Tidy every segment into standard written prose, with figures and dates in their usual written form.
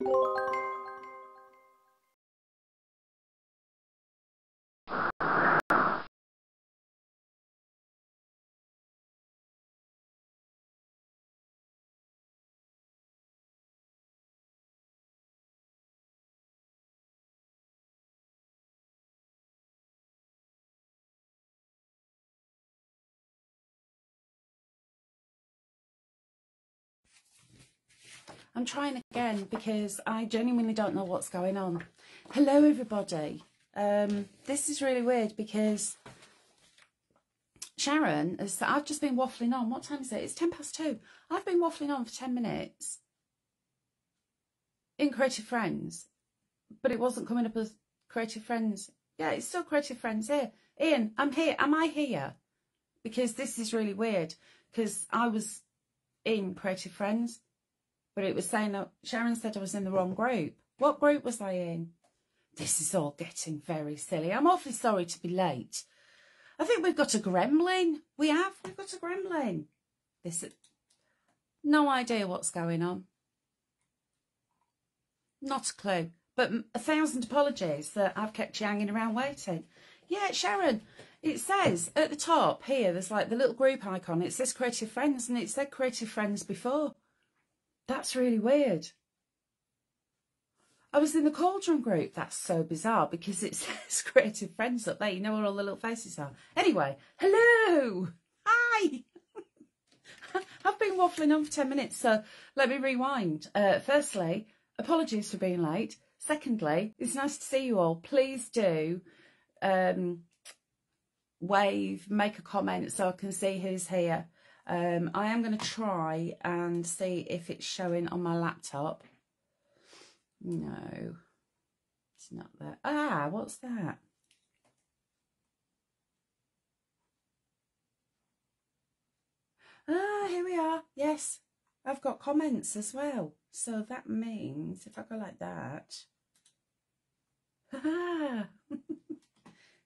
I'm trying again because I genuinely don't know what's going on. Hello, everybody. This is really weird because Sharon, I've just been waffling on. What time is it? It's 2:10. I've been waffling on for 10 minutes in Creative Friends, but it wasn't coming up as Creative Friends. Yeah, it's still Creative Friends here. Ian, I'm here. Am I here? Because this is really weird because I was in Creative Friends, but it was saying that Sharon said I was in the wrong group. What group was I in? This is all getting very silly. I'm awfully sorry to be late. I think we've got a gremlin. We've got a gremlin. No idea what's going on. Not a clue. But 1,000 apologies that I've kept you hanging around waiting. Yeah, Sharon, it says at the top here, there's like the little group icon. It says Creative Friends, and it said Creative Friends before. That's really weird. I was in the Cauldron group. That's so bizarre because it says Creative Friends up there. You know where all the little faces are. Anyway, hello. Hi. I've been waffling on for 10 minutes, so let me rewind. Firstly, apologies for being late. Secondly, it's nice to see you all. Please do wave, make a comment so I can see who's here. I am going to try and see if it's showing on my laptop. No, it's not there. Ah, what's that? Ah, here we are. Yes, I've got comments as well. So that means if I go like that,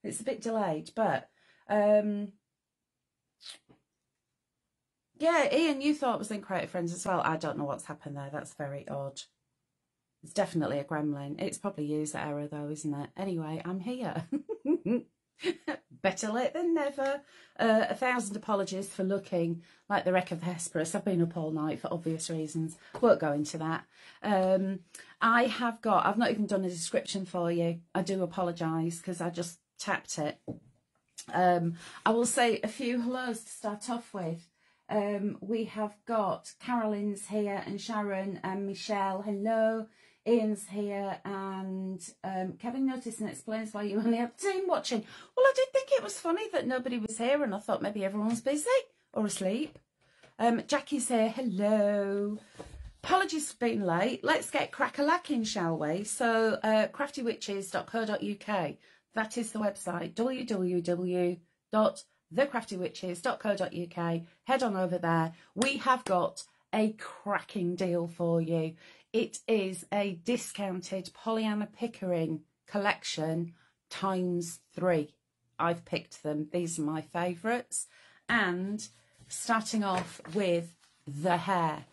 it's a bit delayed, but yeah, Ian, you thought it was in Creative Friends as well. I don't know what's happened there. That's very odd. It's definitely a gremlin. It's probably user error though, isn't it? Anyway, I'm here. Better late than never. 1,000 apologies for looking like the wreck of the Hesperus. I've been up all night for obvious reasons. Won't go into that. I've not even done a description for you. I do apologise because I just tapped it. I will say a few hellos to start off with. We have got Carolyn's here and Sharon and Michelle. Hello. Ian's here and Kevin noticed and explains why you only have team watching. Well, I did think it was funny that nobody was here and I thought maybe everyone's busy or asleep. Jackie's here. Hello. Apologies for being late. Let's get crack-a-lacking, shall we? So craftywitches.co.uk. That is the website. www.thecraftywitches.co.uk. Head on over there. We have got a cracking deal for you. It is a discounted Pollyanna Pickering collection ×3. I've picked them. These are my favourites. And starting off with the hair.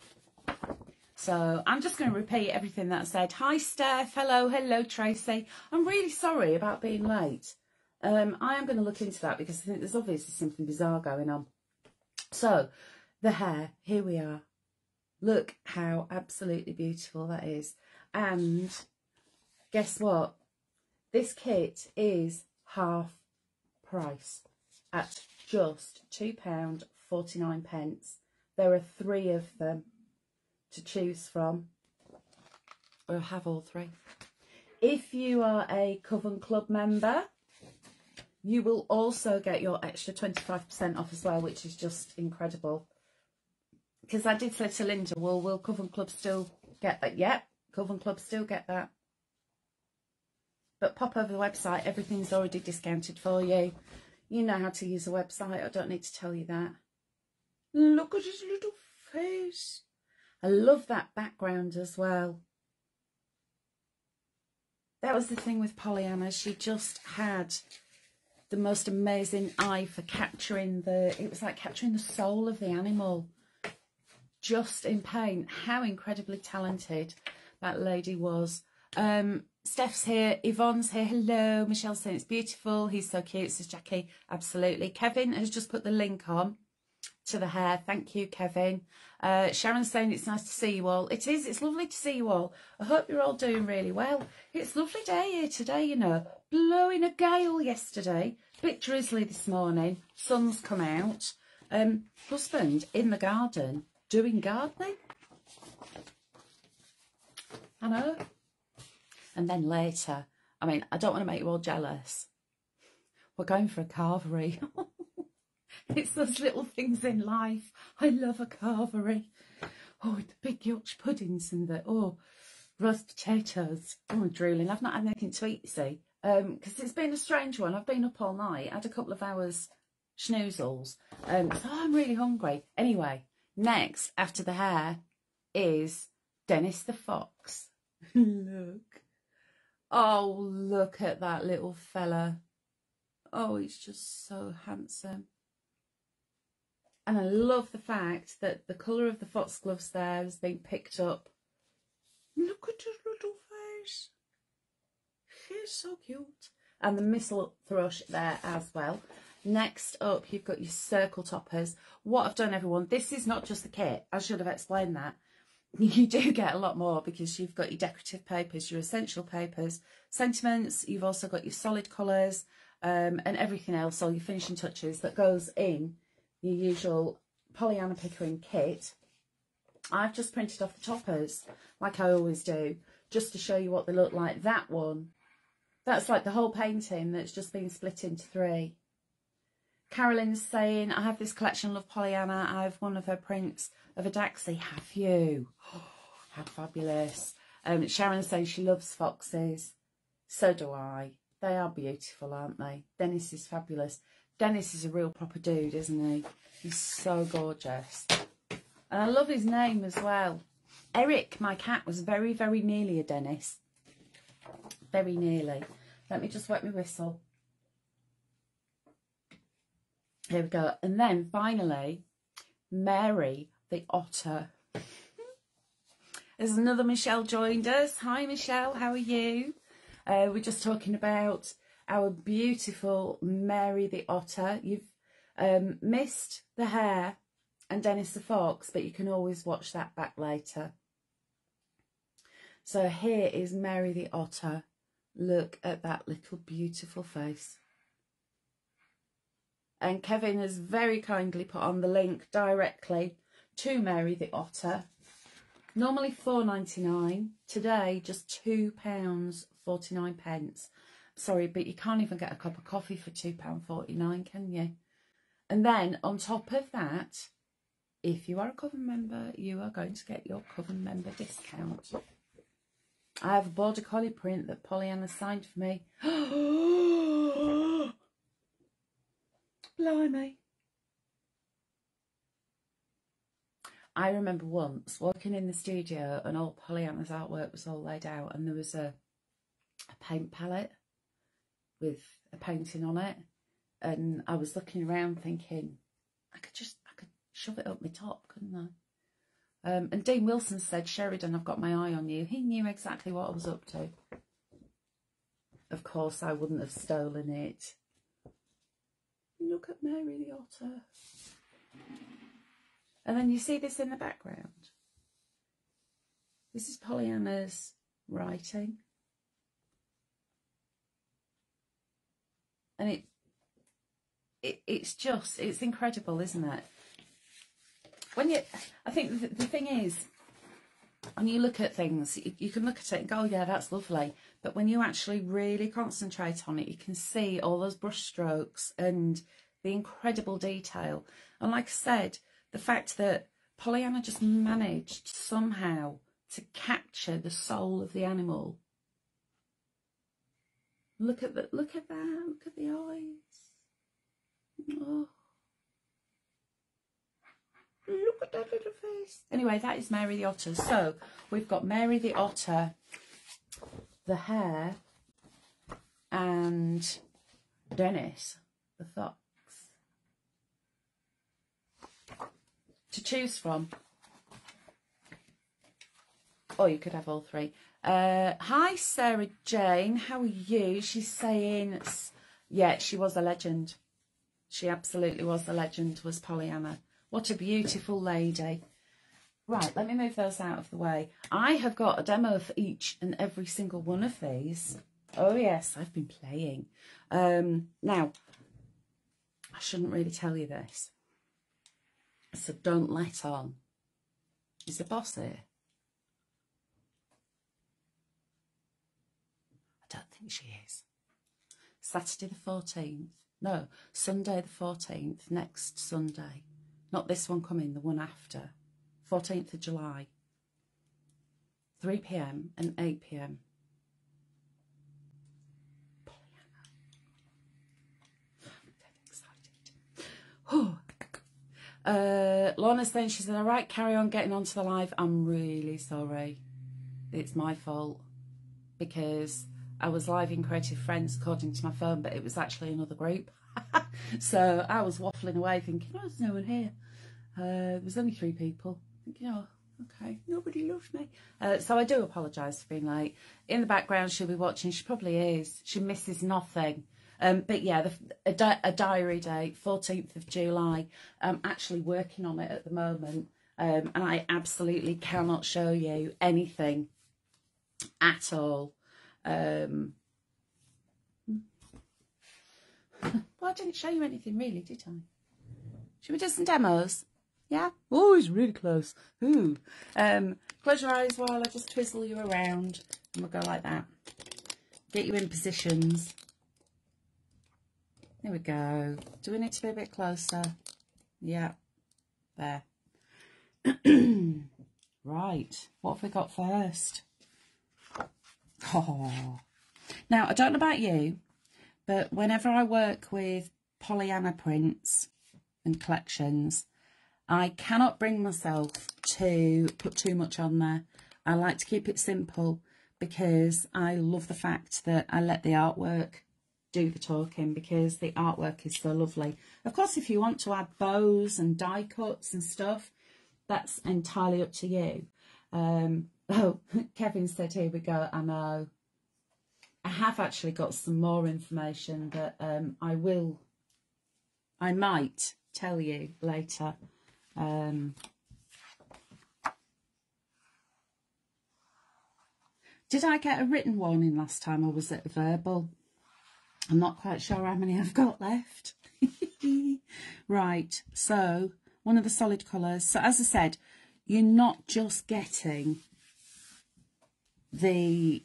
So I'm just going to repeat everything that I said. Hi, Steph. Hello. Hello, Tracy. I'm really sorry about being late. I am going to look into that because I think there's obviously something bizarre going on. So the hair, here we are. Look how absolutely beautiful that is. And guess what? This kit is half price at just £2.49. There are 3 of them to choose from. Or have all 3. If you are a Coven Club member, you will also get your extra 25% off as well, which is just incredible. Because I did say to Linda, well, will Coven Club still get that? Yep, Coven Club still get that. But pop over the website. Everything's already discounted for you. You know how to use the website. I don't need to tell you that. Look at his little face. I love that background as well. That was the thing with Pollyanna. She just had the most amazing eye for capturing it was like capturing the soul of the animal. Just in paint. How incredibly talented. that lady was. Steph's here, Yvonne's here, hello. Michelle's saying it's beautiful, he's so cute, says Jackie. Absolutely. Kevin has just put the link on to the hair. Thank you, Kevin. Sharon's saying it's nice to see you all. It is, it's lovely to see you all. I hope you're all doing really well. It's a lovely day here today, you know. Blowing a gale yesterday, bit drizzly this morning, sun's come out. Husband in the garden doing gardening. I know. And then later, I mean, I don't want to make you all jealous. We're going for a carvery. It's those little things in life. I love a carvery. Oh, the big Yorkshire puddings and the, roast potatoes. Oh, I'm drooling. I've not had anything to eat, you see. Because it's been a strange one. I've been up all night. Had a couple of hours schnoozles. So I'm really hungry. Anyway, next, after the hair, is Dennis the Fox. Look. Oh, look at that little fella. Oh, he's just so handsome. And I love the fact that the colour of the foxgloves there has been picked up. Look at his little face. He's so cute. And the missile thrush there as well. Next up, you've got your circle toppers. What I've done, everyone, this is not just the kit. I should have explained that. You do get a lot more because you've got your decorative papers, your essential papers, sentiments. You've also got your solid colours and everything else, all your finishing touches that goes in your usual Pollyanna Pickering kit. I've just printed off the toppers, like I always do, just to show you what they look like. That one, that's like the whole painting that's just been split into 3. Carolyn's saying, I have this collection of Pollyanna. I have one of her prints of a Daxi. Have you? Oh, how fabulous. Sharon's saying she loves foxes. So do I. They are beautiful, aren't they? Dennis is fabulous. Dennis is a real proper dude, isn't he? He's so gorgeous. And I love his name as well. Eric, my cat, was very, very nearly a Dennis. Very nearly. Let me just wet my whistle. Here we go. And then finally, Mary the Otter. There's another Michelle joined us. Hi, Michelle. How are you? We're just talking about our beautiful Mary the Otter. You've missed the hare and Dennis the Fox, but you can always watch that back later. So here is Mary the Otter. Look at that little beautiful face. And Kevin has very kindly put on the link directly to Mary the Otter. Normally £4.99. Today, just £2.49. Sorry, but you can't even get a cup of coffee for £2.49, can you? And then on top of that, if you are a Coven member, you are going to get your Coven member discount. I have a Border Collie print that Pollyanna signed for me. Blimey. I remember once walking in the studio and all Pollyanna's artwork was all laid out and there was a paint palette with a painting on it, and I was looking around thinking I could shove it up my top, couldn't I? And Dean Wilson said, Sheridan, I've got my eye on you. He knew exactly what I was up to. Of course I wouldn't have stolen it. Look at Mary the Otter. And then you see this in the background. This is Pollyanna's writing. And it's incredible, isn't it? I think the thing is, when you look at things, you can look at it and go, oh yeah, that's lovely. But when you actually really concentrate on it, you can see all those brush strokes and the incredible detail. And like I said, the fact that Pollyanna just managed somehow to capture the soul of the animal. Look at that, look at the eyes. Oh. Look at that little face. Anyway, that is Mary the Otter. So we've got Mary the Otter, the hare, and Dennis the Fox to choose from. Or you could have all three. Hi, Sarah Jane. How are you? She's saying, yeah, she was a legend. She absolutely was a legend, was Pollyanna. What a beautiful lady. Right, let me move those out of the way. I have got a demo for each and every single one of these. Oh, yes, I've been playing. Now, I shouldn't really tell you this, so don't let on. Is the boss here? I don't think she is. Saturday the 14th. No, Sunday the 14th, next Sunday. Not this one coming, the one after. 14th of July. 3 p.m. and 8 p.m. Pollyanna. I'm dead excited. Lorna's saying, she said, all right, carry on getting onto the live. I'm really sorry. It's my fault because I was live in Creative Friends according to my phone, but it was actually another group. So I was waffling away thinking, oh, there's no one here. There was only 3 people. Thinking, oh, okay, nobody loves me. So I do apologise for being late. In the background, she'll be watching. She probably is. She misses nothing. But yeah, a diary date, 14th of July. I'm actually working on it at the moment. And I absolutely cannot show you anything at all. Well, I didn't show you anything really, did I? Should we do some demos? Yeah? Oh, he's really close. Ooh. Close your eyes while I just twizzle you around. And we'll go like that. Get you in positions. There we go. Do we need to be a bit closer? Yeah. There. Right. What have we got first? Oh. Now, I don't know about you, but whenever I work with Pollyanna prints and collections, I cannot bring myself to put too much on there. I like to keep it simple because I love the fact that I let the artwork do the talking because the artwork is so lovely. Of course, if you want to add bows and die cuts and stuff, that's entirely up to you. Oh, Kevin said, here we go. I know. I have actually got some more information that I might tell you later. Did I get a written warning last time or was it a verbal? I'm not quite sure how many I've got left. Right, so one of the solid colours. So as I said, you're not just getting the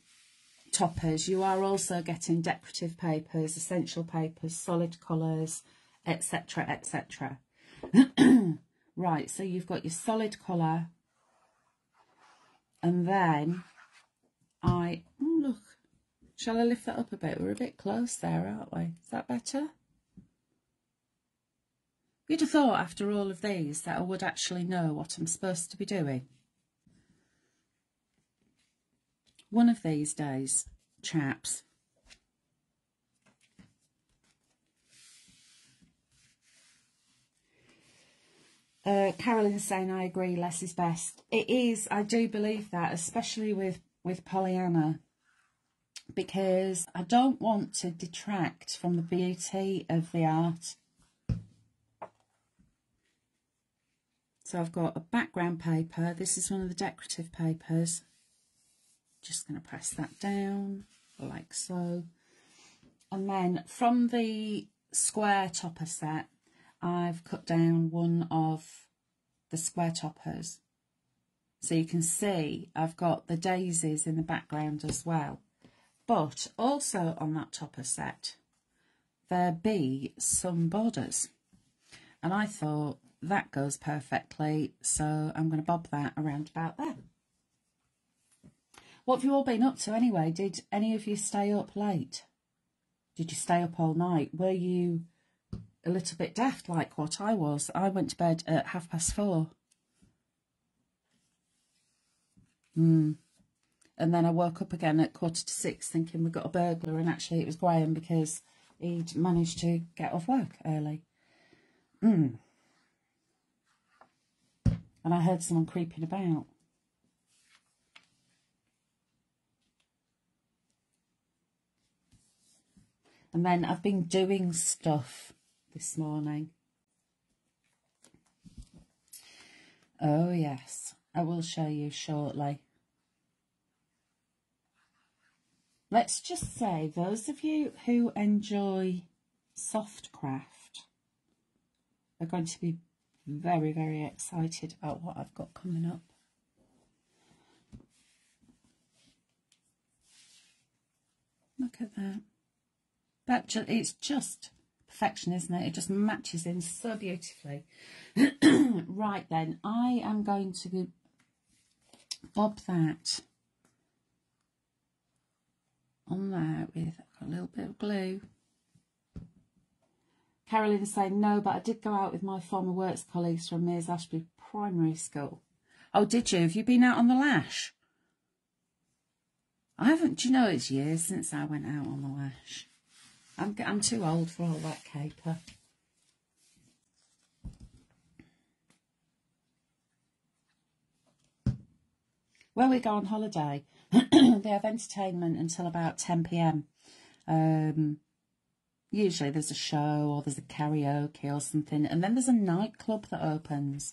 toppers, you are also getting decorative papers, essential papers, solid colours, etc, etc. Right, so you've got your solid colour, and then oh look, shall I lift that up a bit? We're a bit close there, aren't we? Is that better? You'd have thought after all of these that I would actually know what I'm supposed to be doing. One of these days, chaps. Carolyn's saying, I agree, less is best. It is, I do believe that, especially with Pollyanna, because I don't want to detract from the beauty of the art. So I've got a background paper. This is one of the decorative papers. Just going to press that down like so. And then from the square topper set, I've cut down one of the square toppers. So you can see I've got the daisies in the background as well. But also on that topper set, there be some borders. And I thought that goes perfectly, so I'm going to bob that around about there. What have you all been up to anyway? Did any of you stay up late? Did you stay up all night? Were you a little bit daft like what I was? I went to bed at 4:30. And then I woke up again at 5:45 thinking we got a burglar, and actually it was Graham because he'd managed to get off work early. And I heard someone creeping about. And then I've been doing stuff this morning. Oh yes, I will show you shortly. Let's just say those of you who enjoy soft craft are going to be very, very excited about what I've got coming up. Look at that. It's just perfection, isn't it? It just matches in so beautifully. Right then, I am going to bob that on there with a little bit of glue. Carolyn's saying, no, but I did go out with my former works colleagues from Mears Ashby Primary School. Oh, did you? Have you been out on the lash? I haven't. Do you know, it's years since I went out on the lash. I'm too old for all that caper. Where we go on holiday, they have entertainment until about 10 p.m. Usually there's a show or there's a karaoke or something, and then there's a nightclub that opens.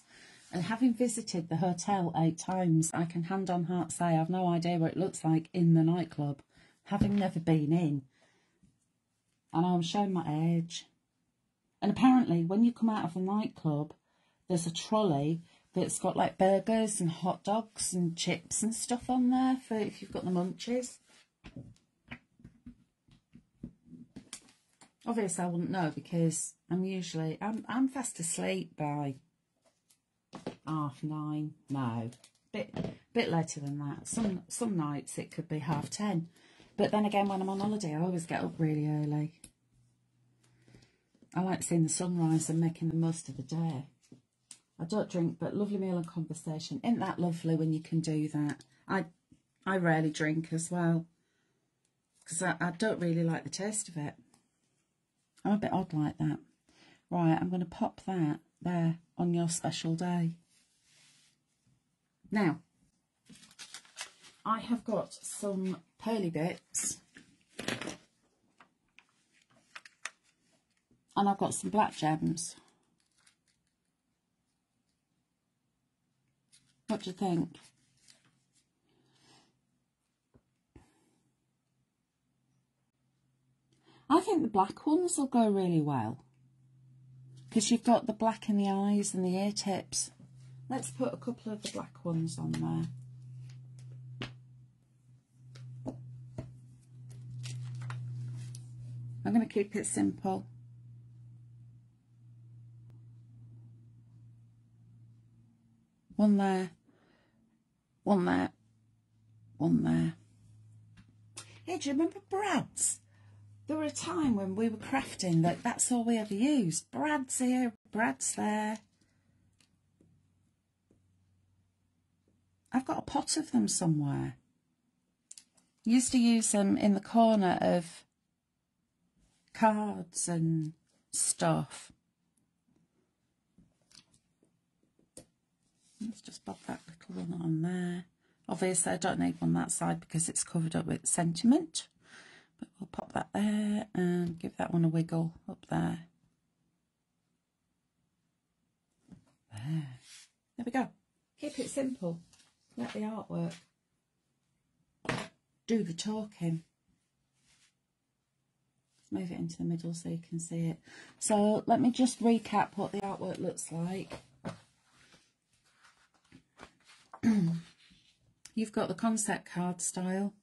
And having visited the hotel 8 times, I can hand on heart say I have no idea what it looks like in the nightclub, having never been in. And I'm showing my age. And apparently when you come out of the nightclub, there's a trolley that's got like burgers and hot dogs and chips and stuff on there for if you've got the munchies. Obviously I wouldn't know because I'm fast asleep by 9:30. No, bit later than that. Some nights it could be 10:30. But then again, when I'm on holiday, I always get up really early. I like seeing the sunrise and making the most of the day. I don't drink, but lovely meal and conversation. Isn't that lovely when you can do that? I rarely drink as well because I don't really like the taste of it. I'm a bit odd like that. Right, I'm going to pop that there on your special day. Now, I have got some pearly bits and I've got some black gems. What do you think? I think the black ones will go really well because you've got the black in the eyes and the ear tips. Let's put a couple of the black ones on there. I'm going to keep it simple. One there, one there, one there. Hey, do you remember brads? There were a time when we were crafting that's all we ever used. Brads here, brads there. I've got a pot of them somewhere. Used to use them in the corner of cards and stuff. Let's just bob that little one on there. Obviously I don't need one that side because it's covered up with sentiment. But we'll pop that there and give that one a wiggle up there. There we go. Keep it simple. Let the artwork do the talking. Move it into the middle so you can see it. So let me just recap what the artwork looks like. You've got the concept card style,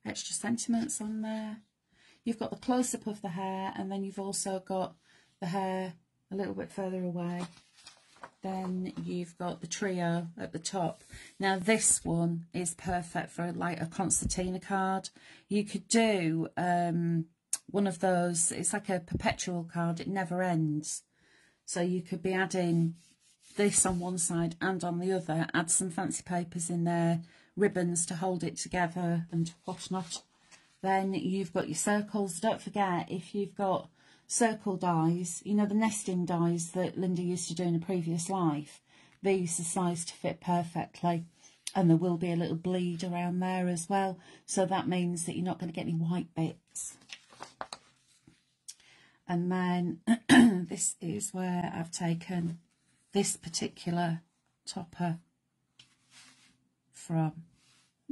extra sentiments on there. You've got the close-up of the hair, and then you've also got the hair a little bit further away. Then you've got the trio at the top. Now this one is perfect for like a concertina card. You could do one of those, it's like a perpetual card, it never ends. So you could be adding this on one side and on the other, add some fancy papers in there, ribbons to hold it together and whatnot. Then you've got your circles. Don't forget, if you've got circle dies, you know, the nesting dies that Linda used to do in a previous life, these are sized to fit perfectly, and there will be a little bleed around there as well, so that means that you're not going to get any white bits. And then this is where I've taken this particular topper from.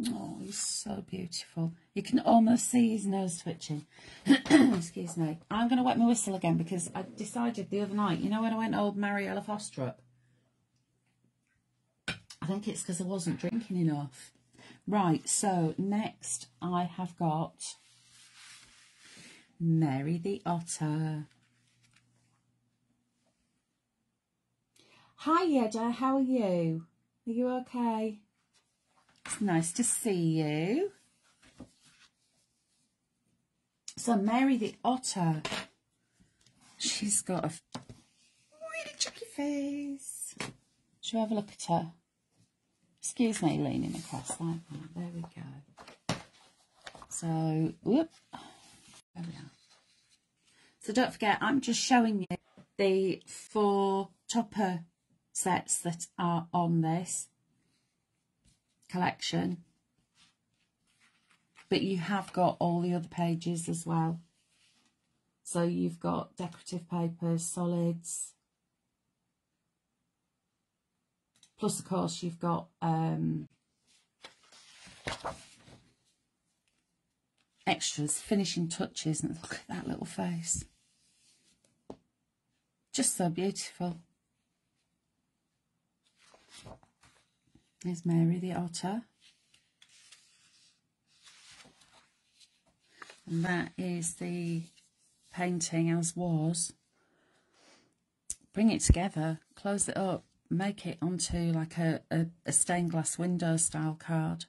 Oh, he's so beautiful. You can almost see his nose twitching. Excuse me. I'm going to wet my whistle again because I decided the other night, you know, when I went old Mariella Fostrup, I think it's because I wasn't drinking enough. Right, so next I have got Mary the Otter. Hi Yedda, how are you? Are you okay? It's nice to see you. So Mary the Otter, she's got a really chucky face. Shall we have a look at her? Excuse me, leaning across like that. There we go. So, whoop. There we are. So don't forget, I'm just showing you the 4 topper sets that are on this collection. But you have got all the other pages as well. So you've got decorative papers, solids. Plus, of course, you've got extras, finishing touches. And look at that little face. Just so beautiful. There's Mary the Otter. And that is the painting as was. Bring it together, close it up, make it onto like a stained glass window style card.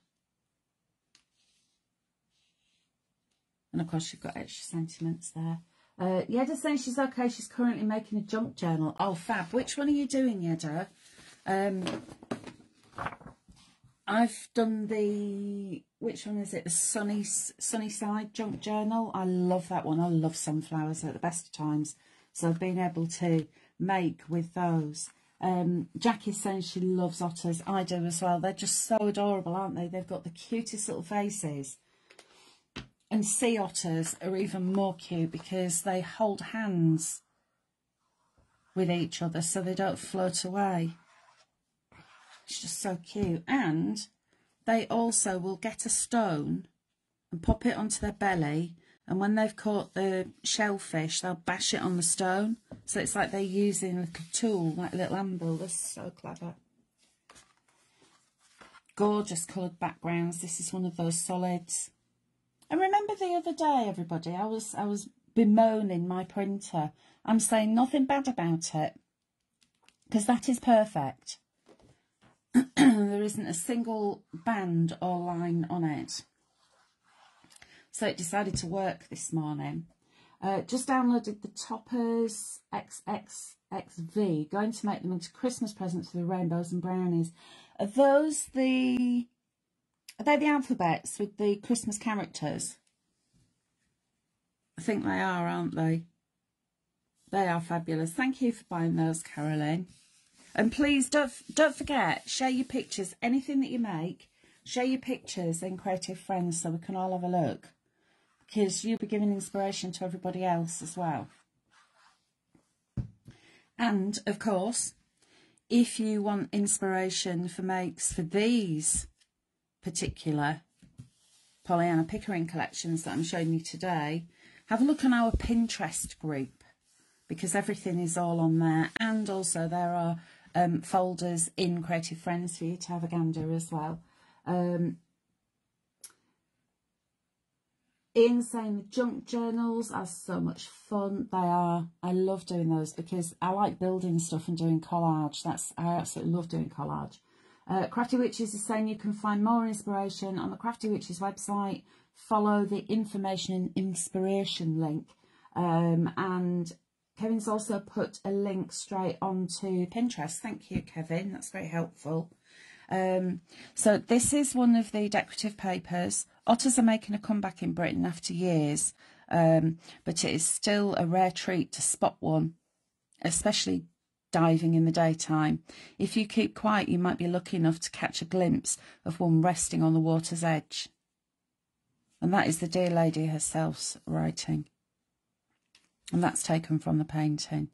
And of course you've got extra sentiments there. Yedda's saying she's okay, she's currently making a junk journal. Oh fab, which one are you doing, Yedda? I've done the, which one is it? The Sunny Side Junk Journal. I love that one. I love sunflowers at the best of times. So I've been able to make with those. Jackie's saying she loves otters. I do as well. They're just so adorable, aren't they? They've got the cutest little faces. And sea otters are even more cute because they hold hands with each other so they don't float away. It's just so cute. And they also will get a stone and pop it onto their belly, and when they've caught the shellfish they'll bash it on the stone, so it's like they're using like a tool, like a little anvil. They're so clever. Gorgeous coloured backgrounds. This is one of those solids. And remember the other day, everybody, I was bemoaning my printer. I'm saying nothing bad about it because that is perfect. There isn't a single band or line on it. So it decided to work this morning. Just downloaded the Toppers XXXV. Going to make them into Christmas presents for the rainbows and brownies. Are they the alphabets with the Christmas characters? I think they are, aren't they? They are fabulous. Thank you for buying those, Caroline. And please don't forget, share your pictures. Anything that you make, share your pictures in Creative Friends so we can all have a look. Because you'll be giving inspiration to everybody else as well. And, of course, if you want inspiration for makes for these particular Pollyanna Pickering collections that I'm showing you today, have a look on our Pinterest group, because everything is all on there. And also there are folders in Creative Friends for you to have a gander as well. Ian's saying the junk journals are so much fun. They are. I love doing those because I like building stuff and doing collage. I absolutely love doing collage. Crafty Witches is saying you can find more inspiration on the Crafty Witches website. Follow the information and inspiration link. And Kevin's also put a link straight onto Pinterest. Thank you, Kevin. That's very helpful. So this is one of the decorative papers. Otters are making a comeback in Britain after years, but it is still a rare treat to spot one, especially diving in the daytime. If you keep quiet, you might be lucky enough to catch a glimpse of one resting on the water's edge. And that is the dear lady herself writing. And that's taken from the painting.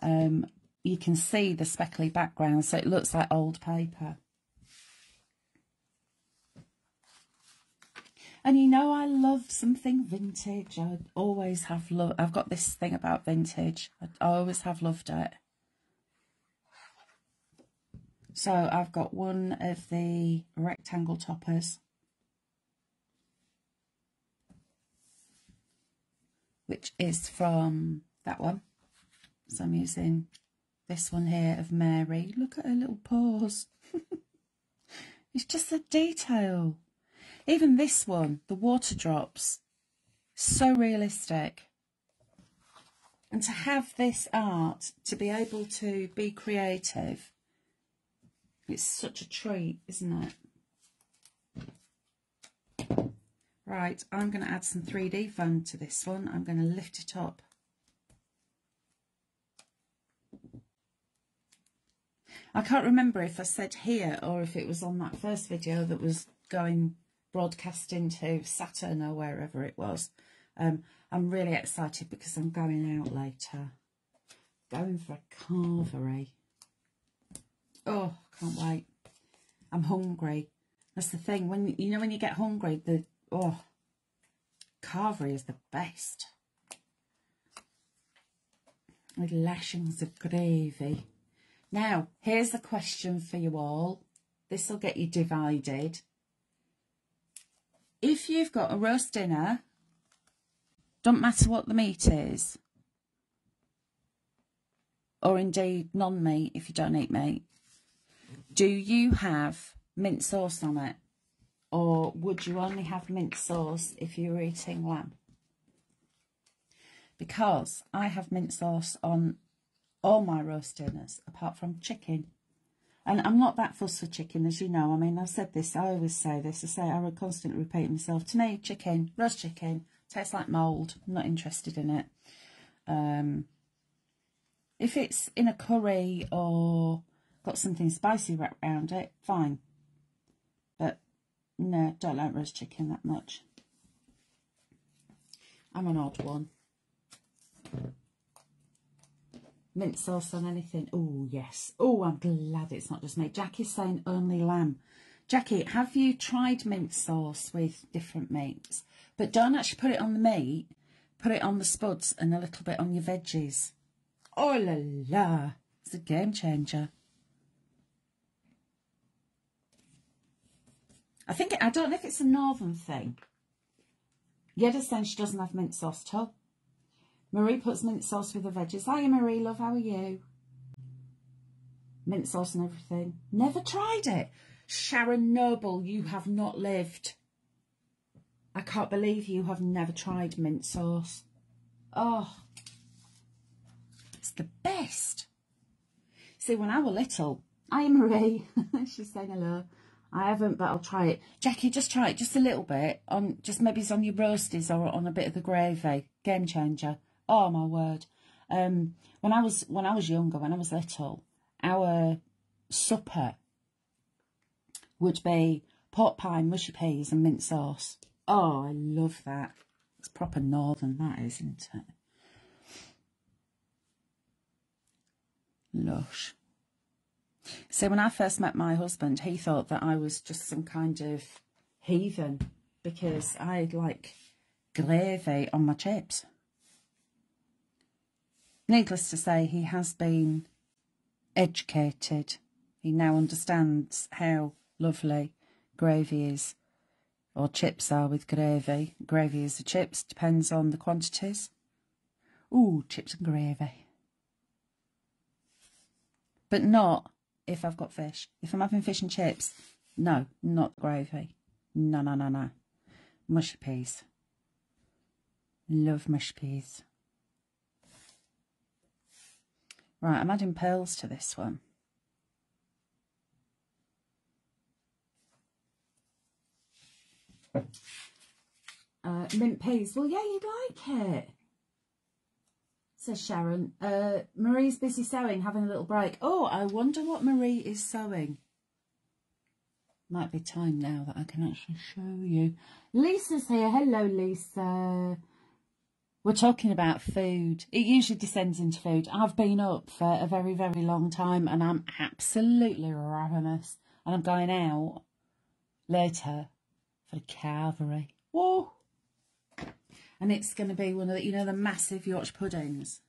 You can see the speckly background, so it looks like old paper. And you know, I love something vintage. I always have loved. I've got this thing about vintage. I always have loved it. So I've got one of the rectangle toppers, which is from that one. So I'm using this one here of Mary. Look at her little paws. It's just a detail. Even this one, the water drops, so realistic. And to have this art, to be able to be creative, it's such a treat, isn't it? Right, I'm going to add some 3D foam to this one. I'm going to lift it up. I can't remember if I said here or if it was on that first video that was going broadcasting to Saturn or wherever it was. I'm really excited because I'm going out later. Going for a carvery. Oh, can't wait. I'm hungry. That's the thing. When when you get hungry, carvery is the best. With lashings of gravy. Now, here's the question for you all. This will get you divided. If you've got a roast dinner, don't matter what the meat is, or indeed non-meat if you don't eat meat, do you have mint sauce on it? Or would you only have mint sauce if you were eating lamb? Because I have mint sauce on all my roast dinners, apart from chicken. And I'm not that fussed for chicken, as you know. I mean, I've said this, I always say this. I would constantly repeat myself. To me, chicken, roast chicken, tastes like mould. I'm not interested in it. If it's in a curry or got something spicy wrapped around it, fine. But no, don't like roast chicken that much. I'm an odd one. Mint sauce on anything. Oh, yes. Oh, I'm glad it's not just me. Jackie's saying only lamb. Jackie, have you tried mint sauce with different meats? But don't actually put it on the meat. Put it on the spuds and a little bit on your veggies. Oh, la la. It's a game changer. I don't know if it's a northern thing. Yeda's saying she doesn't have mint sauce at all. Marie puts mint sauce with the veggies. Hiya, Marie, love, how are you? Mint sauce and everything. Never tried it. Sharon Noble, you have not lived. I can't believe you have never tried mint sauce. Oh, it's the best. See, when I was little, hiya, Marie. She's saying hello. I haven't, but I'll try it. Jackie, just try it, just a little bit. Maybe it's on your roasties or on a bit of the gravy. Game changer. Oh my word. When I was younger, when I was little, our supper would be pork pie, mushy peas and mint sauce. Oh, I love that. It's proper northern, that is, isn't it? Lush. So when I first met my husband, he thought that I was just some kind of heathen because I like gravy on my chips. Needless to say, he has been educated. He now understands how lovely gravy is, or chips are with gravy. Gravy is the chips, depends on the quantities. Ooh, chips and gravy. But not if I've got fish. If I'm having fish and chips, no, not gravy. No, no, no, no. Mushy peas. Love mushy peas. Right, I'm adding pearls to this one. Mint peas. Well, yeah, you'd like it, says Sharon. Marie's busy sewing, having a little break. Oh, I wonder what Marie is sewing. Might be time now that I can actually show you. Lisa's here. Hello, Lisa. We're talking about food. It usually descends into food. I've been up for a very, very long time and I'm absolutely ravenous. And I'm going out later for the cavalry. Whoa! And it's going to be one of the, you know, the massive Yorkshire puddings.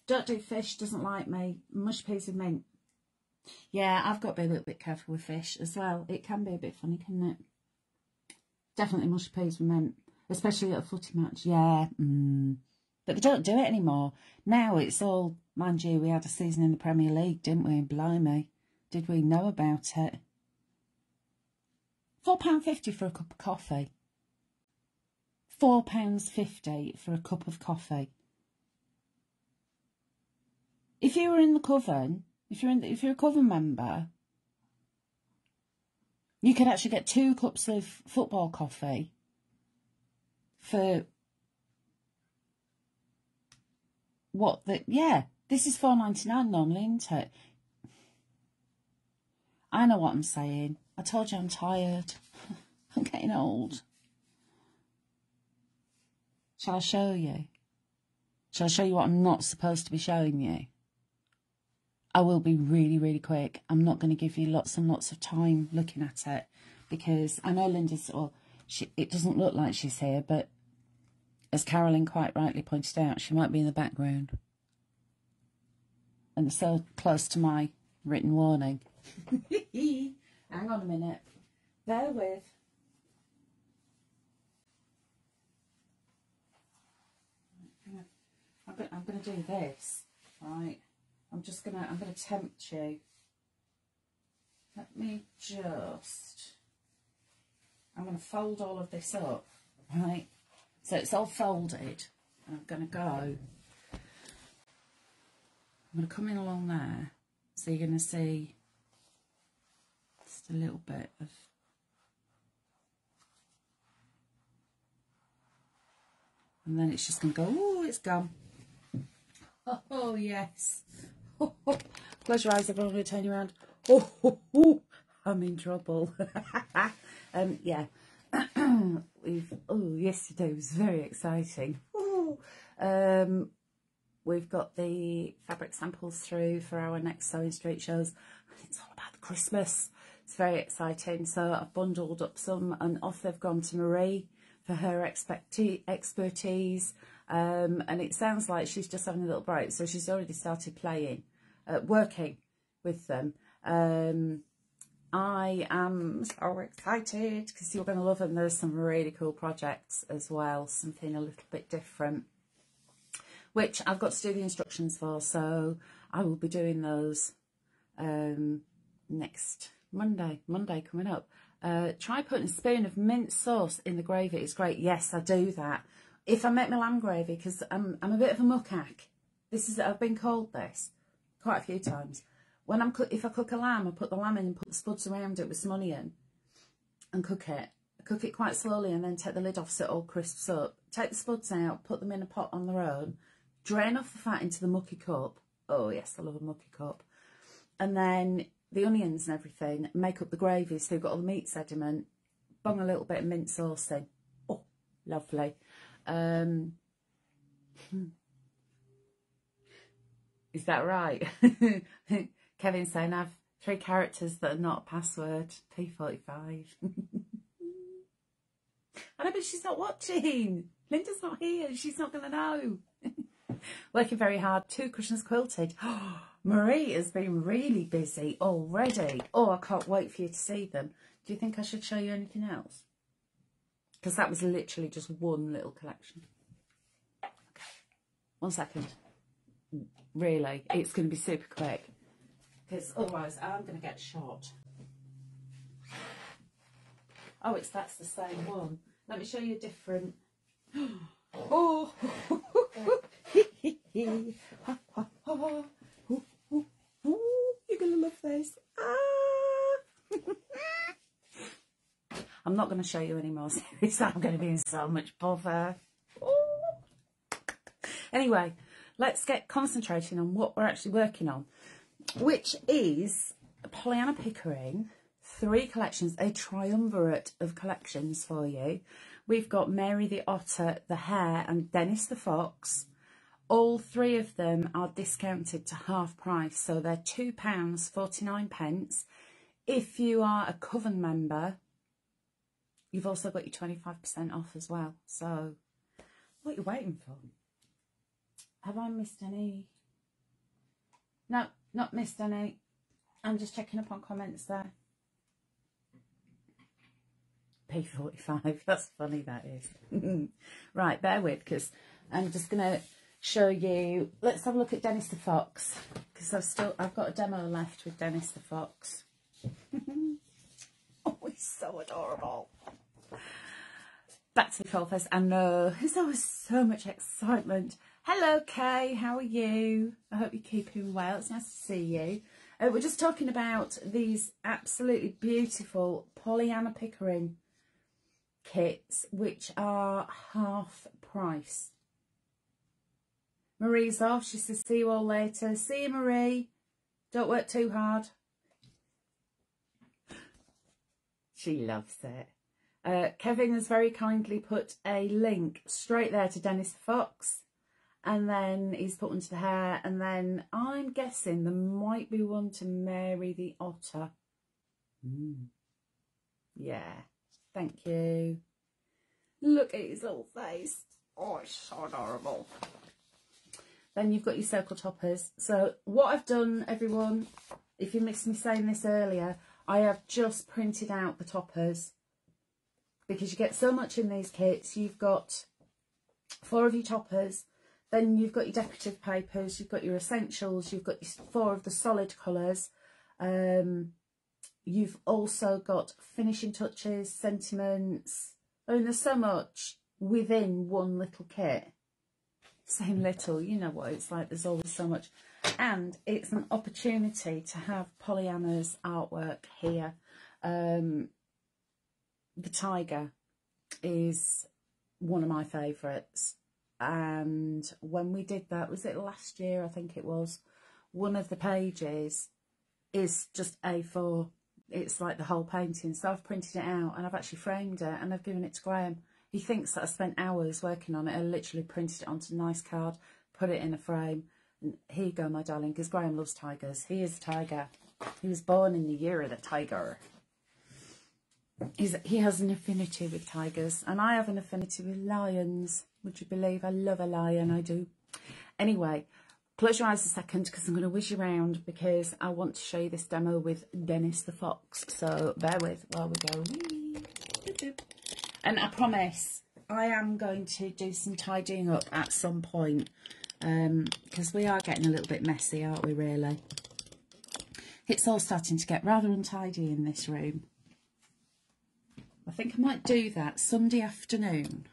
Don't do fish, doesn't like me. Mush peas with mint. Yeah, I've got to be a little bit careful with fish as well. It can be a bit funny, can't it? Definitely mush peas with mint. Especially at a footy match. Yeah. But they don't do it anymore. Now it's all, mind you, we had a season in the Premier League, didn't we? Blimey. Did we know about it? £4.50 for a cup of coffee. £4.50 for a cup of coffee. If you were in the coven, if you're a coven member, you could actually get 2 cups of football coffee for what the, yeah, this is £4.99 normally, isn't it? I know what I'm saying. I told you I'm tired. I'm getting old. Shall I show you? Shall I show you what I'm not supposed to be showing you? I will be really, really quick. I'm not going to give you lots and lots of time looking at it because I know Linda's, well, it doesn't look like she's here, but as Carolyn quite rightly pointed out, she might be in the background. And so close to my written warning. Hang on a minute. Bear with. I'm going to do this, right? I'm going to tempt you. Let me just, I'm going to fold all of this up, right? So it's all folded. I'm going to go, I'm going to come in along there. So you're going to see just a little bit of, and then it's just going to go, oh, it's gone. Oh, yes. Close your eyes, everyone. I'm going to turn you around. Oh, I'm in trouble. Yeah. Yesterday was very exciting. We've got the fabric samples through for our next Sewing Street shows. It's all about the Christmas. It's very exciting. So I've bundled up some and off they've gone to Marie for her expertise. And it sounds like she's just having a little break. So she's already started playing, working with them. I am so excited because you're going to love them. There's some really cool projects as well, something a little bit different, which I've got to do the instructions for, so I will be doing those next Monday coming up. Try putting a spoon of mint sauce in the gravy. It's great. Yes, I do that. If I make my lamb gravy, because I'm a bit of a muckhack. I've been called this quite a few times. When if I cook a lamb, I put the lamb in and put the spuds around it with some onion and cook it. Cook it quite slowly and then take the lid off so it all crisps up. Take the spuds out, put them in a pot on their own, drain off the fat into the mucky cup. Oh yes, I love a mucky cup. And then the onions and everything, make up the gravy so you've got all the meat sediment, bung a little bit of mint sauce in. Oh, lovely. Is that right? Kevin's saying I have 3 characters that are not a password. P45. I know, but she's not watching. Linda's not here. She's not going to know. Working very hard. 2 cushions quilted. Marie has been really busy already. Oh, I can't wait for you to see them. Do you think I should show you anything else? Because that was literally just one little collection. Okay. 1 second. Really, it's going to be super quick. Because otherwise I'm going to get shot. Oh, that's the same one. Let me show you a different. Oh, you're going to love this. I'm not going to show you any more series. I'm going to be in so much bother. Anyway, let's get concentrating on what we're actually working on, which is Pollyanna Pickering 3 collections, a triumvirate of collections for you. We've got Mary the Otter, the Hare and Dennis the Fox. All 3 of them are discounted to half price, so they're £2.49. If you are a Coven member, you've also got your 25% off as well. So, what are you waiting for? Have I missed any? No, not missed any. I'm just checking up on comments there. P45, that's funny, that is. Right, bear with, because I'm just going to show you. Let's have a look at Dennis the Fox, because I've got a demo left with Dennis the Fox. Oh, he's so adorable. Back to the troll fest. I know, there's always so much excitement. Hello, Kay, how are you? I hope you're keeping well. It's nice to see you. We're just talking about these absolutely beautiful Pollyanna Pickering kits, which are half price. Marie's off. She says, see you all later. See you, Marie. Don't work too hard. She loves it. Kevin has very kindly put a link straight there to Dennis the Fox. And then he's put one to the Hare. And then I'm guessing there might be one to Mary the Otter. Yeah. Thank you. Look at his little face. Oh, it's so adorable. Then you've got your circle toppers. So what I've done, everyone, if you missed me saying this earlier, I have just printed out the toppers. Because you get so much in these kits. You've got 4 of your toppers. Then you've got your decorative papers. You've got your essentials. You've got your 4 of the solid colours. You've also got finishing touches, sentiments. I mean, there's so much within one little kit. Saying little, you know what it's like. There's always so much. And it's an opportunity to have Pollyanna's artwork here. The tiger is one of my favourites. And when we did that, was it last year? I think it was. One of the pages is just A4. It's like the whole painting. So I've printed it out and I've actually framed it and I've given it to Graham. He thinks that I spent hours working on it. I literally printed it onto a nice card, put it in a frame. And here you go, my darling, because Graham loves tigers. He is a tiger. He was born in the year of the tiger. He has an affinity with tigers. And I have an affinity with lions. Would you believe? I love a lion, I do. Anyway, close your eyes a second because I'm going to whiz you around because I want to show you this demo with Dennis the Fox. So bear with while we go. And I promise I am going to do some tidying up at some point because we are getting a little bit messy, aren't we, really? It's all starting to get rather untidy in this room. I think I might do that Sunday afternoon.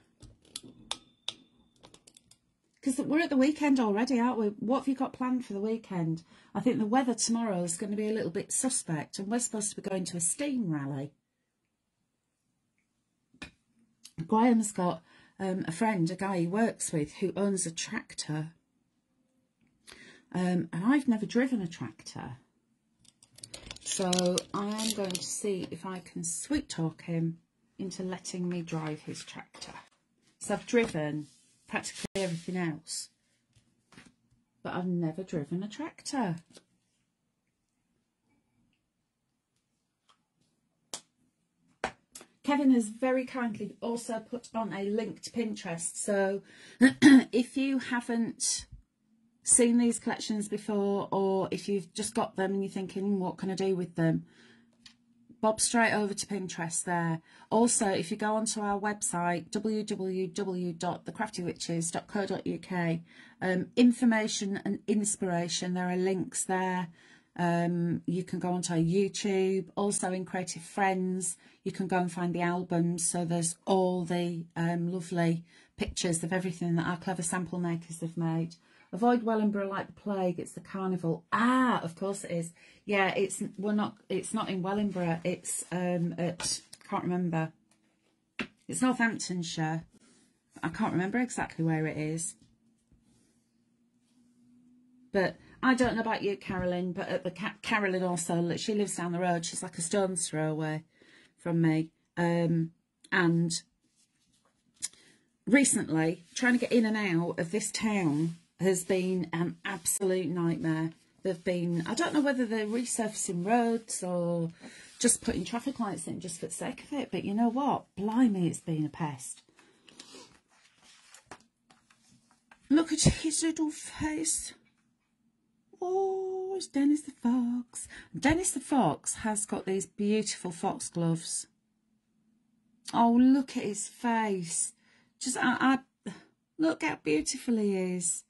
Because we're at the weekend already, aren't we? What have you got planned for the weekend? I think the weather tomorrow is going to be a little bit suspect and we're supposed to be going to a steam rally. Graham's got a friend, a guy he works with, who owns a tractor. And I've never driven a tractor. So I'm going to see if I can sweet talk him into letting me drive his tractor. So I've driven practically everything else, but I've never driven a tractor. Kevin has very kindly also put on a link to Pinterest. So if you haven't seen these collections before, or if you've just got them and you're thinking, what can I do with them? Bob straight over to Pinterest there. Also, if you go onto our website, www.thecraftywitches.co.uk, information and inspiration, there are links there. You can go onto our YouTube, also in Creative Friends, you can go and find the albums. So there's all the lovely pictures of everything that our clever sample makers have made. Avoid Wellingborough like the plague. It's the carnival. Ah, of course it is. Yeah, it's not in Wellingborough. It's at, can't remember. It's Northamptonshire. I can't remember exactly where it is. But I don't know about you, Carolyn, but at the Carolyn also, she lives down the road. She's like a stone's throw away from me. And recently, trying to get in and out of this town has been an absolute nightmare. They've been, I don't know whether they're resurfacing roads or just putting traffic lights in just for the sake of it, but you know what? Blimey, it's been a pest. Look at his little face. Oh, it's Dennis the Fox. Dennis the Fox has got these beautiful fox gloves. Oh, look at his face. Just, look how beautiful he is.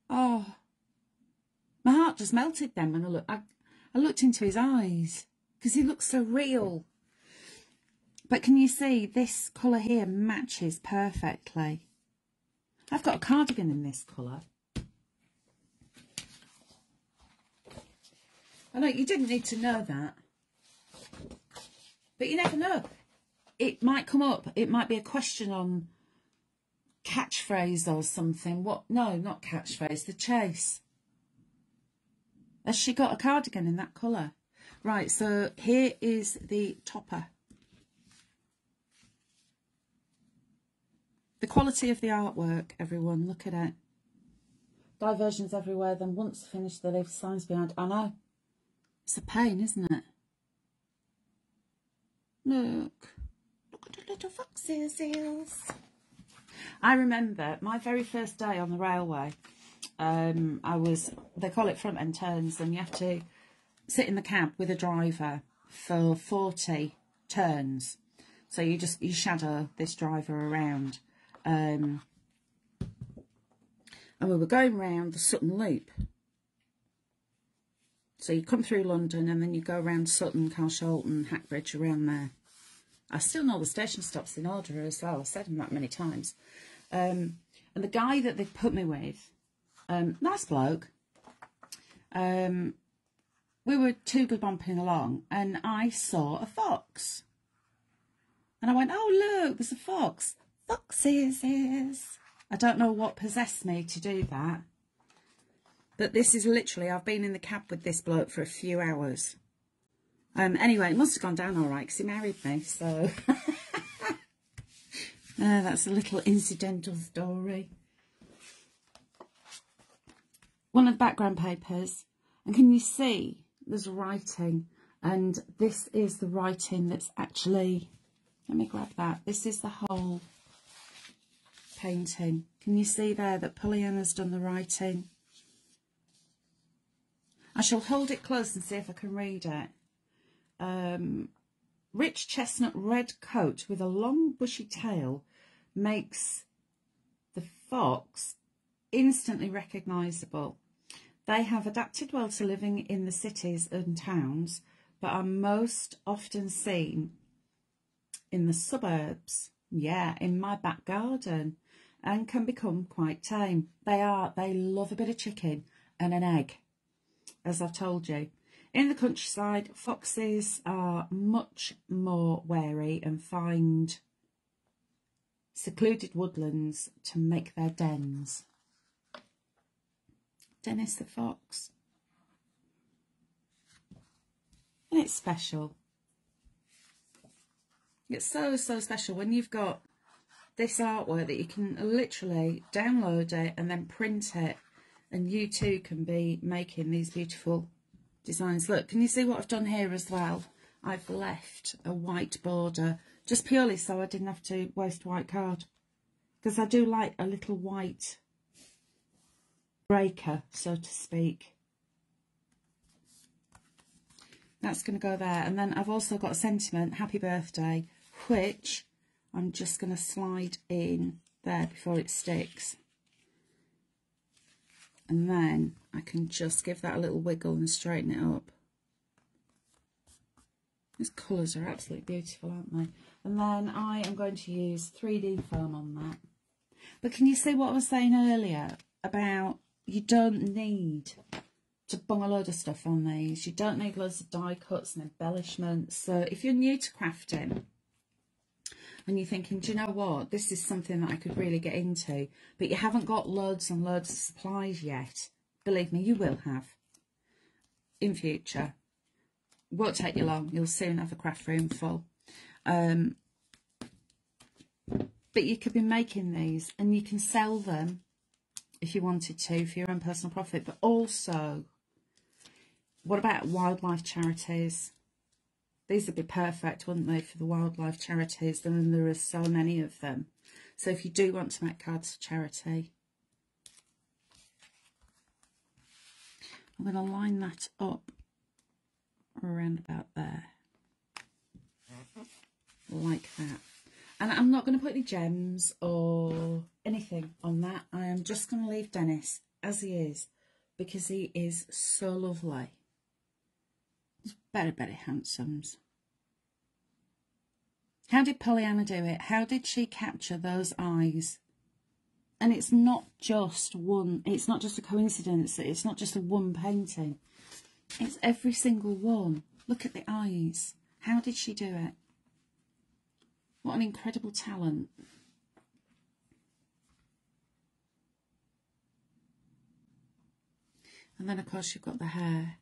Oh, my heart just melted then when I looked into his eyes because he looks so real. But can you see this colour here matches perfectly? I've got a cardigan in this colour. I know you didn't need to know that, but you never know. It might come up. It might be a question on catchphrase or something. What? No, not catchphrase. The chase. Has she got a cardigan in that colour? Right, so here is the topper. The quality of the artwork, everyone, look at it. Diversions everywhere, then once finished they leave signs behind. I know. It's a pain, isn't it? Look at the little fox's ears. I remember my very first day on the railway. They call it front end turns, and you have to sit in the cab with a driver for 40 turns. So you shadow this driver around. And we were going round the Sutton Loop. So you come through London and then you go around Sutton, Carshalton, Hackbridge, around there. I still know the station stops in order as well. I've said them that many times. And the guy that they put me with, nice bloke. We were two-good bumping along and I saw a fox. And I went, oh, look, there's a fox. Fox's ears. I don't know what possessed me to do that. But this is literally, I've been in the cab with this bloke for a few hours. Anyway, it must have gone down all right because he married me, so. That's a little incidental story. One of the background papers, and can you see there's writing, and this is the writing that's actually, let me grab that. This is the whole painting. Can you see there that Pollyanna's done the writing? I shall hold it close and see if I can read it. Rich chestnut red coat with a long bushy tail makes the fox instantly recognisable. They have adapted well to living in the cities and towns, but are most often seen in the suburbs. Yeah, in my back garden, and can become quite tame. They love a bit of chicken and an egg, as I've told you. In the countryside, foxes are much more wary and find secluded woodlands to make their dens. Dennis the Fox. And it's special. It's so, so special when you've got this artwork that you can literally download it and then print it, and you too can be making these beautiful designs. Look, can you see what I've done here as well? I've left a white border just purely so I didn't have to waste white card, because I do like a little white breaker, so to speak. That's going to go there. And then I've also got a sentiment, happy birthday, which I'm just going to slide in there before it sticks. And then I can just give that a little wiggle and straighten it up. These colours are absolutely beautiful, aren't they? And then I am going to use 3D foam on that. But can you see what I was saying earlier about you don't need to bung a load of stuff on these. You don't need loads of die cuts and embellishments. So if you're new to crafting and you're thinking, do you know what, this is something that I could really get into, but you haven't got loads and loads of supplies yet, believe me, you will have in future. Won't take you long. You'll soon have a craft room full. But you could be making these and you can sell them if you wanted to for your own personal profit. But also, what about wildlife charities? These would be perfect, wouldn't they, for the wildlife charities? And there are so many of them. So if you do want to make cards for charity, I'm going to line that up around about there. Like that. And I'm not going to put any gems or anything on that. I am just going to leave Dennis as he is, because he is so lovely. He's very, very handsome. How did Pollyanna do it? How did she capture those eyes? And it's not just one, it's not just a coincidence, it's not just a one painting. It's every single one. Look at the eyes. How did she do it? What an incredible talent. And then, of course, you've got the hair.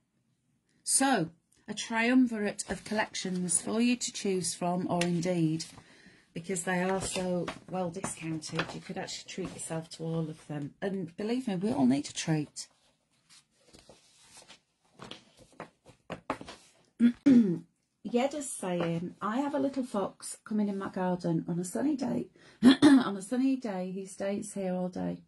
So, a triumvirate of collections for you to choose from, or indeed, because they are so well discounted, you could actually treat yourself to all of them. And believe me, we all need a treat. Yeda's saying, I have a little fox coming in my garden on a sunny day. On a sunny day, he stays here all day.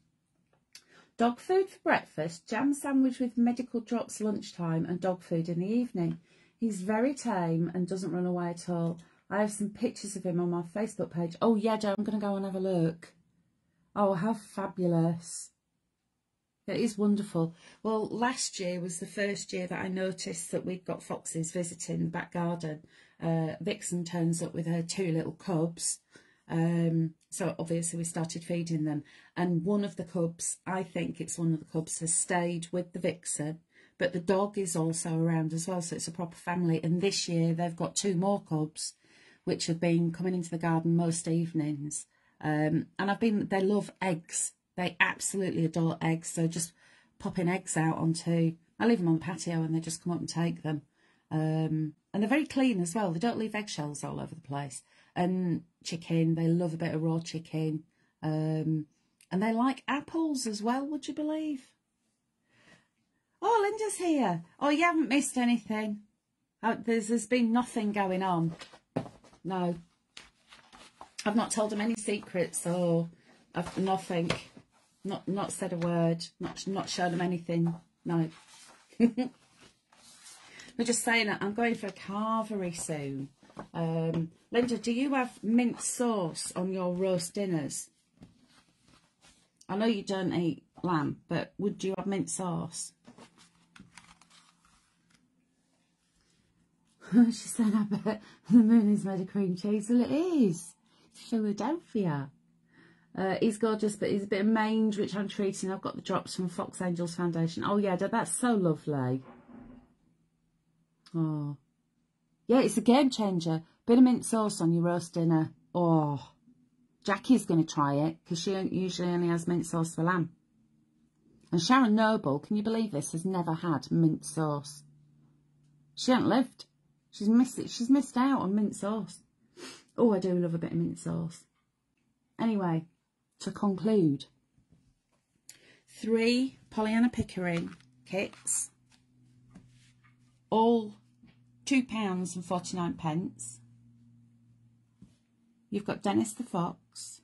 Dog food for breakfast, jam sandwich with medical drops lunchtime, and dog food in the evening. He's very tame and doesn't run away at all. I have some pictures of him on my Facebook page. Oh, Yeda, I'm going to go and have a look. Oh, how fabulous. It is wonderful. Well, last year was the first year that I noticed that we'd got foxes visiting the back garden. Vixen turns up with her 2 little cubs. So obviously we started feeding them. And one of the cubs, I think it's one of the cubs, has stayed with the Vixen. But the dog is also around as well, so it's a proper family. And this year they've got 2 more cubs, which have been coming into the garden most evenings. And they love eggs. They absolutely adore eggs, so just popping eggs out onto, I leave them on the patio and they just come up and take them. And they're very clean as well. They don't leave eggshells all over the place. And chicken, they love a bit of raw chicken. And they like apples as well, would you believe? Oh, Linda's here. Oh, you haven't missed anything. There's been nothing going on. No. I've not told them any secrets or nothing. Not said a word, not shown them anything. No. We're just saying that I'm going for a carvery soon. Linda, do you have mint sauce on your roast dinners? I know you don't eat lamb, but would you have mint sauce? She said, I bet the moon is made of cream cheese. Well, it is. Philadelphia. He's gorgeous, but he's a bit of mange, which I'm treating. I've got the drops from Fox Angels Foundation. Oh, yeah, that's so lovely. Oh. Yeah, it's a game changer. Bit of mint sauce on your roast dinner. Oh. Jackie's going to try it, because she usually only has mint sauce for lamb. And Sharon Noble, can you believe this, has never had mint sauce. She hasn't lived. She's missed out on mint sauce. Oh, I do love a bit of mint sauce. Anyway, to conclude, 3 Pollyanna Pickering kits, all £2.49. You've got Dennis the Fox.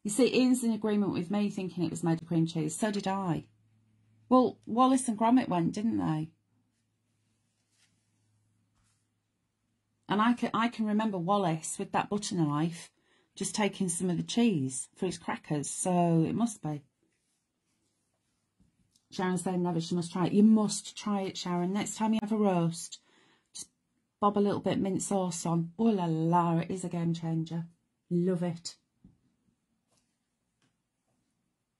You see, Ian's in agreement with me thinking it was made of cream cheese. So did I. Well, Wallace and Gromit went, didn't they? And I can remember Wallace with that butter knife just taking some of the cheese for his crackers. So it must be. Sharon's saying never, she must try it. You must try it, Sharon. Next time you have a roast, just bob a little bit of mint sauce on. Oh la la, it is a game changer. Love it.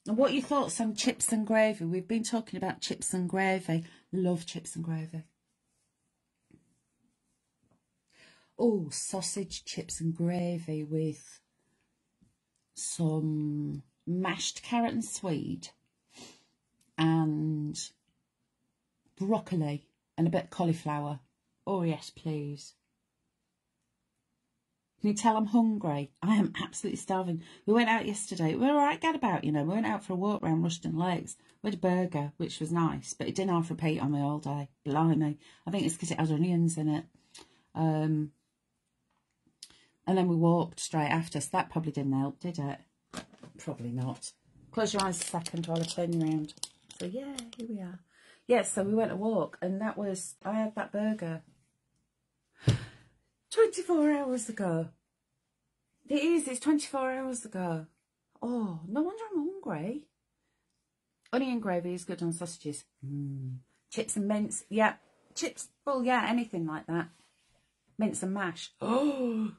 And what are your thoughts on chips and gravy? We've been talking about chips and gravy. Love chips and gravy. Oh, sausage, chips and gravy with some mashed carrot and swede. and broccoli and a bit of cauliflower. Oh, yes, please. Can you tell I'm hungry? I am absolutely starving. We went out yesterday. We were all right gadabout, you know. We went out for a walk around Rushden Lakes. We had a burger, which was nice, but it didn't half repeat on me all day. Blimey. I think it's because it had onions in it. And then we walked straight after, so that probably didn't help, did it? Probably not. Close your eyes a second while I turn you around. So, yeah, here we are. Yeah, so we went a walk, and that was, I had that burger 24 hours ago. It is, it's 24 hours ago. Oh, no wonder I'm hungry. Onion gravy is good on sausages. Chips and mince, yeah. Chips, well, yeah, anything like that. Mince and mash. Oh,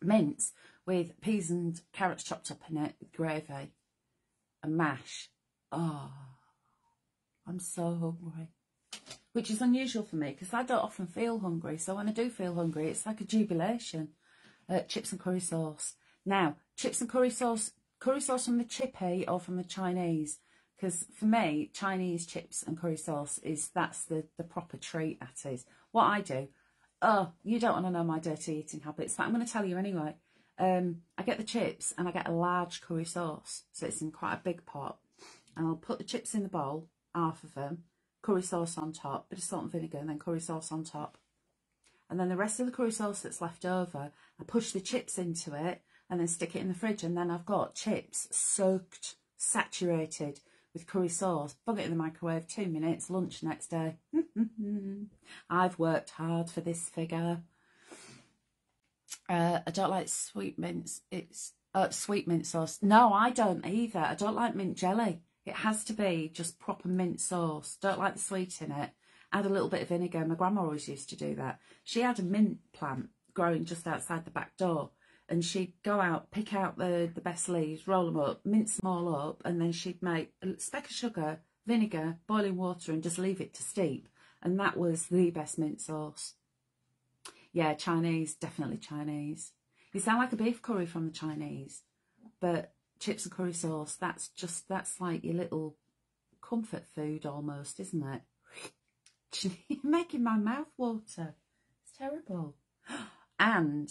mince with peas and carrots chopped up in it, with gravy and mash. Oh, I'm so hungry. Which is unusual for me because I don't often feel hungry. So when I do feel hungry, it's like a jubilation. Chips and curry sauce. Now, chips and curry sauce from the chippy or from the Chinese. Because for me, Chinese chips and curry sauce that's the proper treat, that is. What I do, oh, you don't want to know my dirty eating habits, but I'm going to tell you anyway. I get the chips and I get a large curry sauce. So it's in quite a big pot. And I'll put the chips in the bowl, half of them, curry sauce on top, bit of salt and vinegar, and then curry sauce on top. And then the rest of the curry sauce that's left over, I push the chips into it and then stick it in the fridge. And then I've got chips soaked, saturated with curry sauce. Bung it in the microwave, 2 minutes, lunch next day. I've worked hard for this figure. I don't like sweet mince. It's sweet mint sauce. No, I don't either. I don't like mint jelly. It has to be just proper mint sauce. Don't like the sweet in it. Add a little bit of vinegar. My grandma always used to do that. She had a mint plant growing just outside the back door. And she'd go out, pick out the best leaves, roll them up, mince them all up. And then she'd make a speck of sugar, vinegar, boiling water and just leave it to steep. And that was the best mint sauce. Yeah, Chinese, definitely Chinese. You sound like a beef curry from the Chinese. But chips and curry sauce, that's like your little comfort food almost, isn't it? You're making my mouth water. It's terrible. And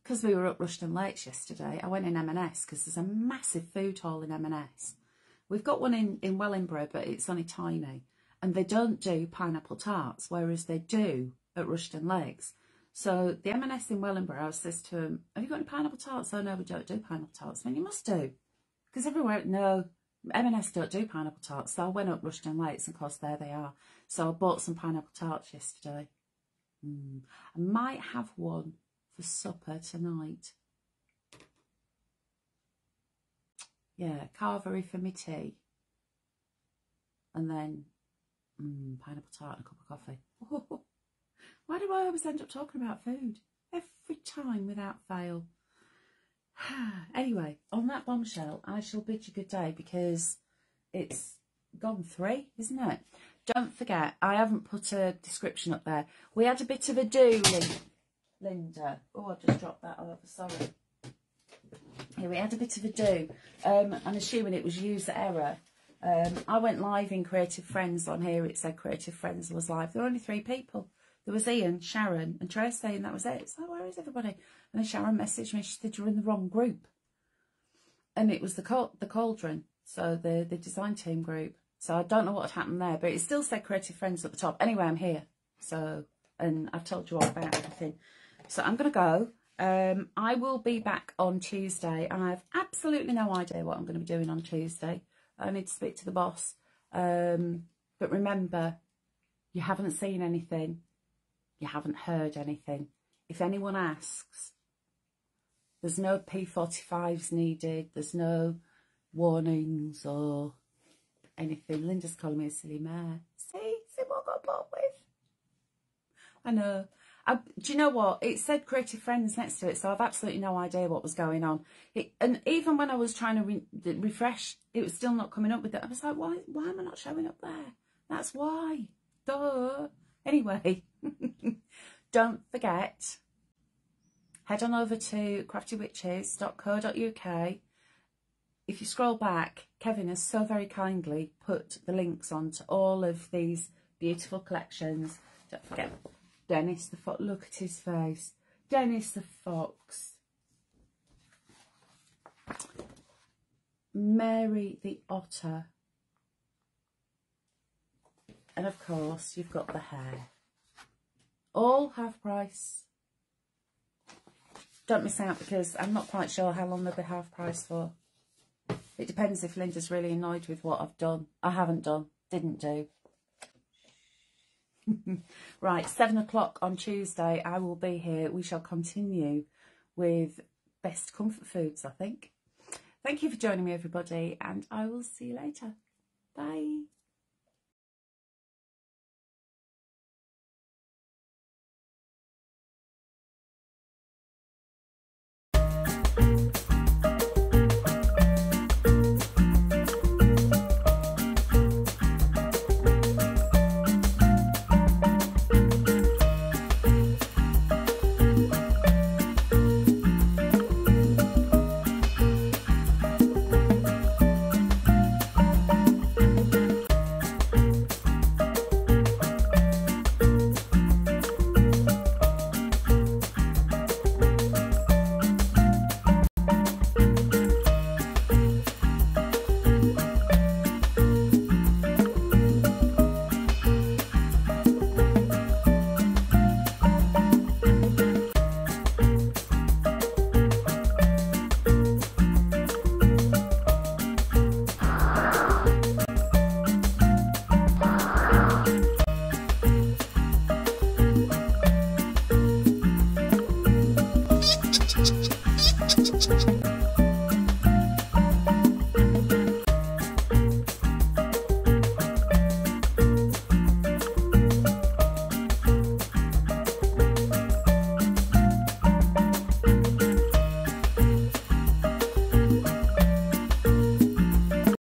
because we were up Rushden Lakes yesterday, I went in M&S because there's a massive food hall in M&S. We've got one in Wellingborough, but it's only tiny. And they don't do pineapple tarts, whereas they do at Rushden Lakes. So the M&S in Wellingborough, I says to him, have you got any pineapple tarts? Oh, no, we don't do pineapple tarts. I mean, you must do. Because everywhere, no, M&S don't do pineapple tarts. So I went up Rushden Lakes and of course there they are. So I bought some pineapple tarts yesterday. I might have one for supper tonight. Yeah, carvery for me tea. And then pineapple tart and a cup of coffee. Oh, why do I always end up talking about food? Every time without fail. Anyway, on that bombshell, I shall bid you good day because it's gone 3, isn't it? Don't forget, I haven't put a description up there. We had a bit of a do, Linda. Oh, I just dropped that over, sorry. Here, we had a bit of a do. I'm assuming it was user error. I went live in Creative Friends on here. It said Creative Friends was live. There were only 3 people. There was Ian, Sharon and Tracy, and that was it. So where is everybody? And then Sharon messaged me. She said, you're in the wrong group. And it was the Cauldron, so the design team group. So I don't know what had happened there, but it still said Creative Friends at the top. Anyway, I'm here. So, and I've told you all about everything. So I'm going to go. I will be back on Tuesday. I have absolutely no idea what I'm going to be doing on Tuesday. I need to speak to the boss. But remember, you haven't seen anything. You haven't heard anything. If anyone asks, there's no P45s needed. There's no warnings or anything. Linda's calling me a silly mare. See what I got put up with? I know. Do you know what? It said Creative Friends next to it, so I've absolutely no idea what was going on. And even when I was trying to refresh, it was still not coming up with it. I was like, why am I not showing up there? That's why. Duh. Anyway, don't forget, head on over to craftywitches.co.uk. if you scroll back, Kevin has so very kindly put the links onto all of these beautiful collections. Don't forget Dennis the Fox. Look at his face. Dennis the Fox. Mary the Otter. And of course, you've got the hair. All half price. Don't miss out, because I'm not quite sure how long they'll be half price for. It depends if Linda's really annoyed with what I've done. I haven't done. Didn't do. Right, 7 o'clock on Tuesday, I will be here. We shall continue with best comfort foods, I think. Thank you for joining me, everybody, and I will see you later. Bye.